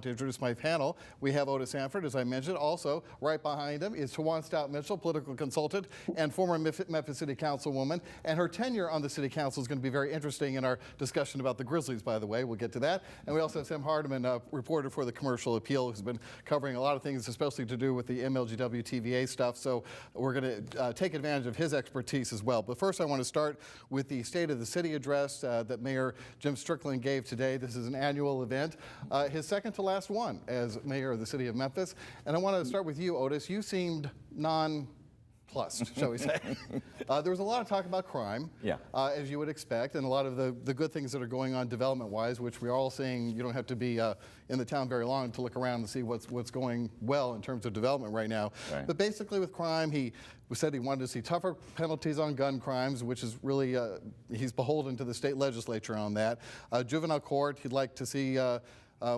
To introduce my panel, we have Otis Sanford, as I mentioned. Also, right behind him is Tawan Stout-Mitchell, political consultant and former Memphis City Councilwoman. And her tenure on the City Council is going to be very interesting in our discussion about the Grizzlies, by the way. We'll get to that. And we also have Sam Hardiman, reporter for the Commercial Appeal, who's been covering a lot of things, especially to do with the MLGW TVA stuff. So we're going to take advantage of his expertise as well. But first, I want to start with the State of the City address that Mayor Jim Strickland gave today. This is an annual event, his second to last one as mayor of the city of Memphis. And I want to start with you, Otis. You seemed nonplussed, shall we say. There was a lot of talk about crime, as you would expect, and a lot of the good things that are going on development-wise, which we're all saying you don't have to be in the town very long to look around and see what's going well in terms of development right now. Right. But basically with crime, he said he wanted to see tougher penalties on gun crimes, which is really, he's beholden to the state legislature on that. Juvenile court, he'd like to see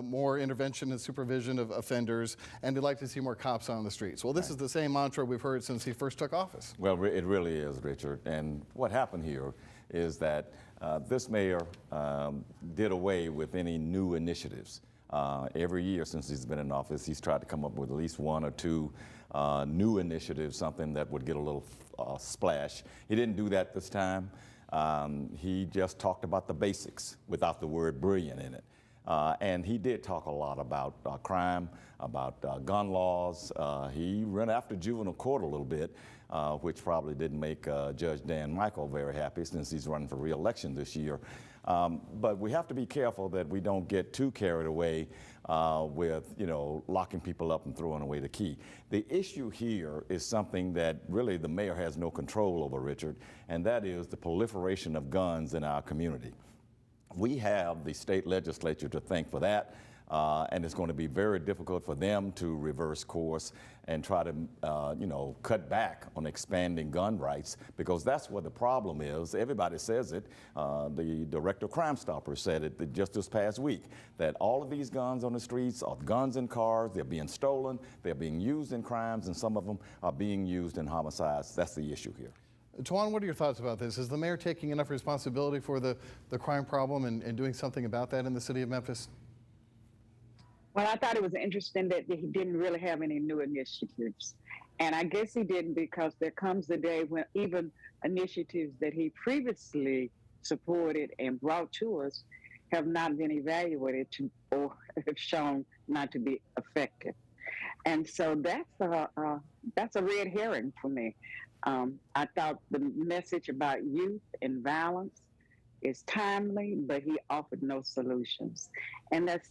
more intervention and supervision of offenders, and they'd like to see more cops on the streets. Well, this is the same mantra we've heard since he first took office. Well, it really is, Richard. And what happened here is that this mayor did away with any new initiatives. Every year since he's been in office, he's tried to come up with at least one or two new initiatives, something that would get a little splash. He didn't do that this time. He just talked about the basics without the word brilliant in it. And he did talk a lot about crime, about gun laws. He ran after juvenile court a little bit, which probably didn't make Judge Dan Michael very happy since he's running for re-election this year. But we have to be careful that we don't get too carried away with, locking people up and throwing away the key. The issue here is something that really the mayor has no control over, Richard, and that is the proliferation of guns in our community. We have the state legislature to thank for that, and it's going to be very difficult for them to reverse course and try to, cut back on expanding gun rights, because that's what the problem is. Everybody says it. The director of Crime Stoppers said it just this past week, that all of these guns on the streets are guns in cars. They're being stolen. They're being used in crimes, and some of them are being used in homicides. That's the issue here. Tawan, what are your thoughts about this? Is the mayor taking enough responsibility for the crime problem and doing something about that in the city of Memphis? Well, I thought it was interesting that he didn't really have any new initiatives. And I guess he didn't, because there comes a day when even initiatives that he previously supported and brought to us have not been evaluated or have shown not to be effective. And so that's a red herring for me. I thought the message about youth and violence is timely, but he offered no solutions. And that's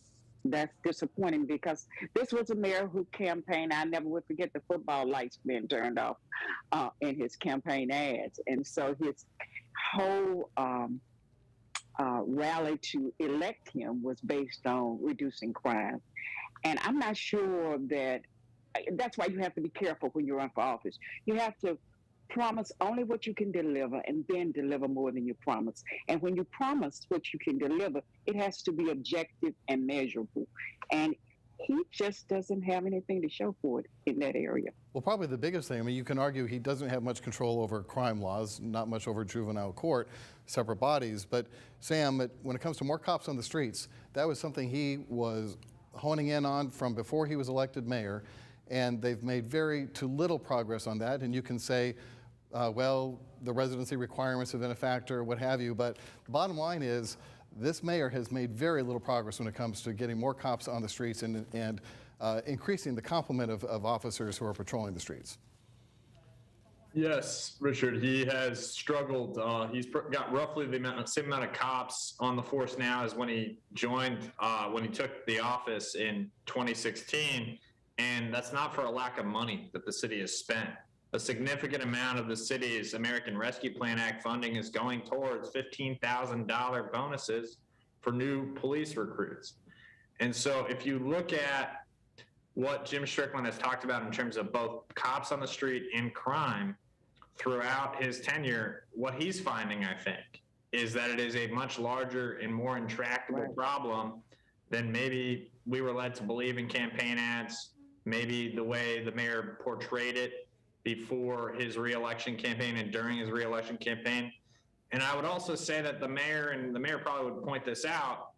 disappointing, because this was a mayor who campaigned. I never would forget the football lights being turned off in his campaign ads. And so his whole rally to elect him was based on reducing crime. And I'm not sure that's why you have to be careful when you run for office. You have to promise only what you can deliver, and then deliver more than you promise. And when you promise what you can deliver, it has to be objective and measurable. And he just doesn't have anything to show for it in that area. Well, probably the biggest thing, I mean, you can argue he doesn't have much control over crime laws, not much over juvenile court, separate bodies. But Sam, when it comes to more cops on the streets, that was something he was honing in on from before he was elected mayor. And they've made very too little progress on that. And you can say, well, the residency requirements have been a factor, what have you. But the bottom line is, this mayor has made very little progress when it comes to getting more cops on the streets and increasing the complement of officers who are patrolling the streets. Yes, Richard, he has struggled. He's got roughly the same amount of cops on the force now as when he joined, when he took the office in 2016. And that's not for a lack of money that the city has spent. A significant amount of the city's American Rescue Plan Act funding is going towards $15,000 bonuses for new police recruits. And so if you look at what Jim Strickland has talked about in terms of both cops on the street and crime throughout his tenure, what he's finding, I think, is that it is a much larger and more intractable problem than maybe we were led to believe in campaign ads, maybe the way the mayor portrayed it before his reelection campaign and during his reelection campaign. And I would also say that the mayor probably would point this out,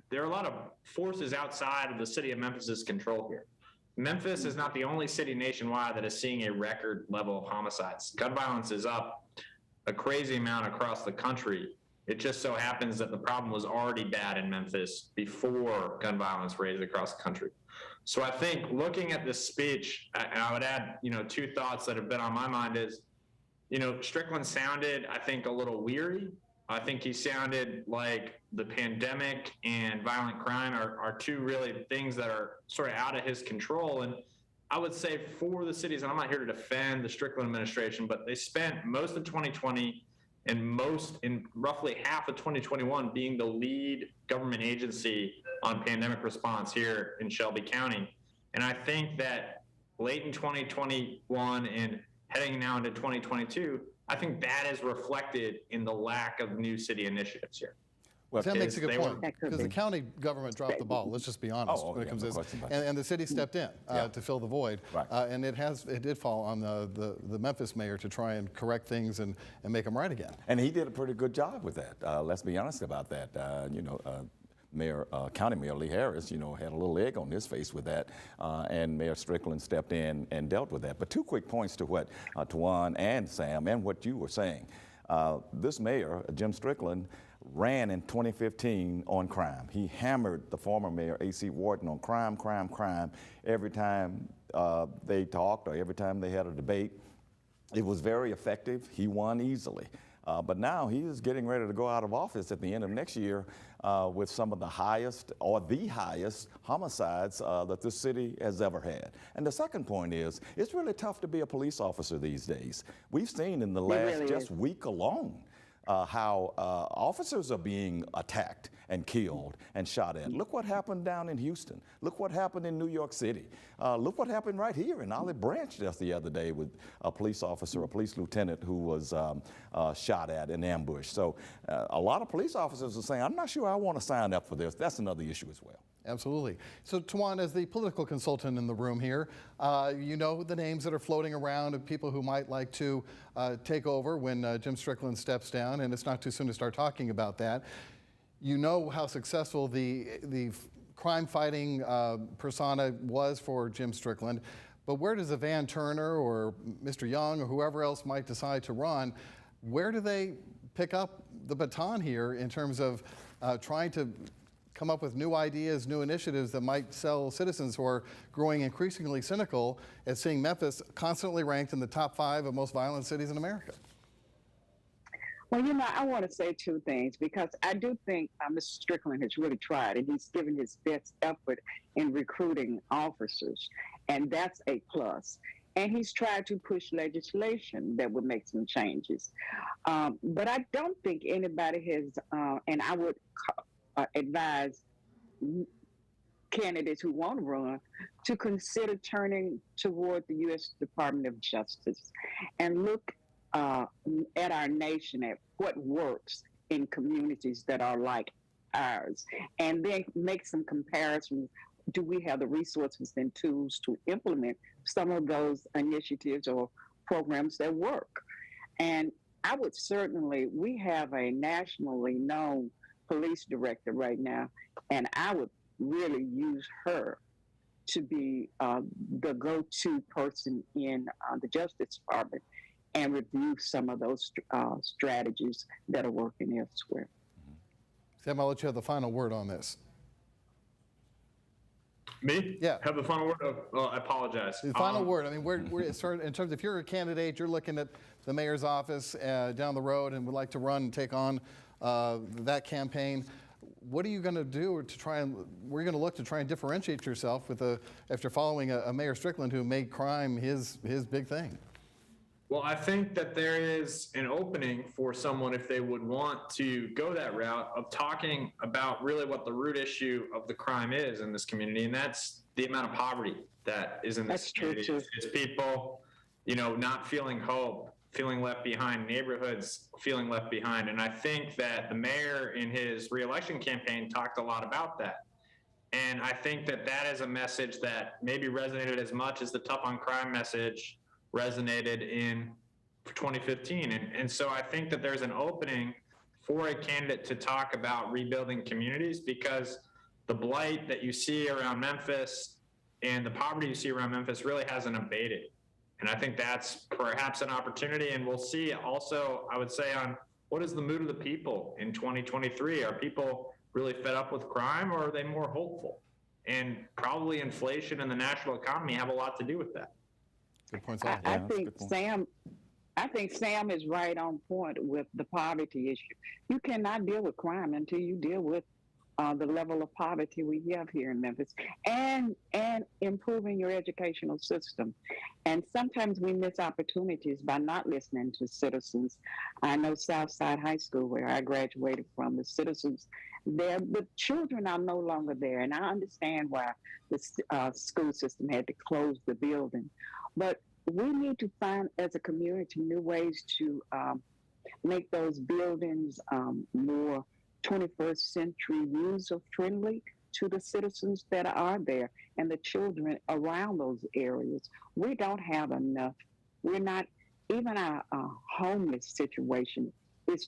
there are a lot of forces outside of the city of Memphis's control here. Memphis is not the only city nationwide that is seeing a record level of homicides. Gun violence is up a crazy amount across the country. It just so happens that the problem was already bad in Memphis before gun violence raised across the country. So I think looking at this speech, and I would add, two thoughts that have been on my mind is, Strickland sounded, I think, a little weary. I think he sounded like the pandemic and violent crime are two really things that are sort of out of his control. And I would say for the cities, and I'm not here to defend the Strickland administration, but they spent most of 2020 and roughly half of 2021 being the lead government agency on pandemic response here in Shelby County. And I think that late in 2021 and heading now into 2022, I think that is reflected in the lack of new city initiatives here. Well, that makes a good point, because the county government dropped the ball. Let's just be honest when it comes to this. And the city stepped in to fill the void. Right. And it did fall on the Memphis mayor to try and correct things and make them right again. And he did a pretty good job with that. Let's be honest about that. County Mayor Lee Harris, had a little egg on his face with that, and Mayor Strickland stepped in and dealt with that. But two quick points to what Tawan and Sam and what you were saying. This mayor, Jim Strickland, ran in 2015 on crime. He hammered the former mayor, A.C. Wharton, on crime. Every time they talked or every time they had a debate, it was very effective. He won easily. But now he is getting ready to go out of office at the end of next year with some of the highest or the highest homicides that this city has ever had. And the second point is, it's really tough to be a police officer these days. We've seen in the last week alone how officers are being attacked and killed and shot at. Look what happened down in Houston. Look what happened in New York City. Look what happened right here in Olive Branch just the other day with a police officer, a police lieutenant who was shot at and ambushed. So a lot of police officers are saying, I'm not sure I want to sign up for this. That's another issue as well. Absolutely. So, Tawan, as the political consultant in the room here, you know the names that are floating around of people who might like to take over when Jim Strickland steps down, and it's not too soon to start talking about that. You know how successful the crime-fighting persona was for Jim Strickland, but where does a Van Turner or Mr. Young or whoever else might decide to run, where do they pick up the baton here in terms of trying to come up with new ideas, new initiatives that might sell citizens who are growing increasingly cynical at seeing Memphis constantly ranked in the top 5 of most violent cities in America? Well, I want to say two things, because I do think Mr. Strickland has really tried, and he's given his best effort in recruiting officers, and that's a plus. And he's tried to push legislation that would make some changes. But I don't think anybody has, and I would advise candidates who want to run to consider turning toward the U.S. Department of Justice and look at our nation, at what works in communities that are like ours, and then make some comparisons. Do we have the resources and tools to implement some of those initiatives or programs that work? And I would certainly, we have a nationally known police director right now, and I would really use her to be the go-to person in the Justice Department and review some of those strategies that are working elsewhere. Sam, I'll let you have the final word on this. Me? Yeah. Have the final word? Oh, I apologize. The final word. I mean, we're in terms of, if you're a candidate, you're looking at the mayor's office down the road and would like to run and take on that campaign. What are you going to do to try and, where are you going to look to try and differentiate yourself with after following a Mayor Strickland who made crime his big thing? Well, I think that there is an opening for someone, if they would want to go that route, of talking about really what the root issue of the crime is in this community, and that's the amount of poverty that is in this community. It's people, not feeling hope, feeling left behind, neighborhoods feeling left behind. And I think that the mayor in his reelection campaign talked a lot about that. And I think that that is a message that maybe resonated as much as the tough on crime message resonated in for 2015. And so I think that there's an opening for a candidate to talk about rebuilding communities, because the blight that you see around Memphis and the poverty you see around Memphis really hasn't abated. And I think that's perhaps an opportunity. And we'll see also, I would say, on what is the mood of the people in 2023? Are people really fed up with crime, or are they more hopeful? And probably inflation and the national economy have a lot to do with that. Good points. I think Sam is right on point with the poverty issue. You cannot deal with crime until you deal with the level of poverty we have here in Memphis, and improving your educational system. And sometimes we miss opportunities by not listening to citizens. I know Southside High School, where I graduated from, the citizens there, the children are no longer there. And I understand why the school system had to close the building. But we need to find, as a community, new ways to make those buildings more 21st century user-friendly to the citizens that are there and the children around those areas. We don't have enough. We're not, even our homeless situation is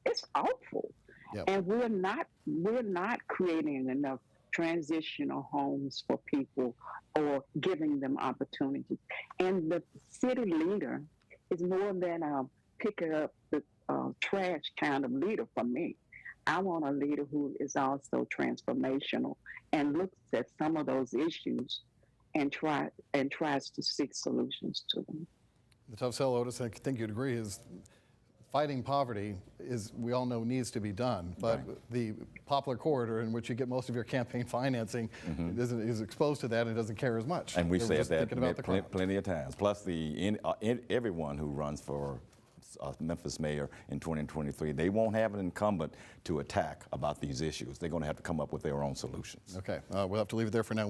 it's awful. Yep. And we're not creating enough transitional homes for people or giving them opportunities. And the city leader is more than picking up the trash kind of leader for me. I want a leader who is also transformational and looks at some of those issues and tries to seek solutions to them. The tough sell, Otis, I think you'd agree, is fighting poverty is, we all know, needs to be done. But the Poplar Corridor, in which you get most of your campaign financing, is exposed to that and doesn't care as much. And we've said that about plenty of times. Plus, everyone who runs for Memphis Mayor in 2023, they won't have an incumbent to attack about these issues. They're going to have to come up with their own solutions. Okay, we'll have to leave it there for now.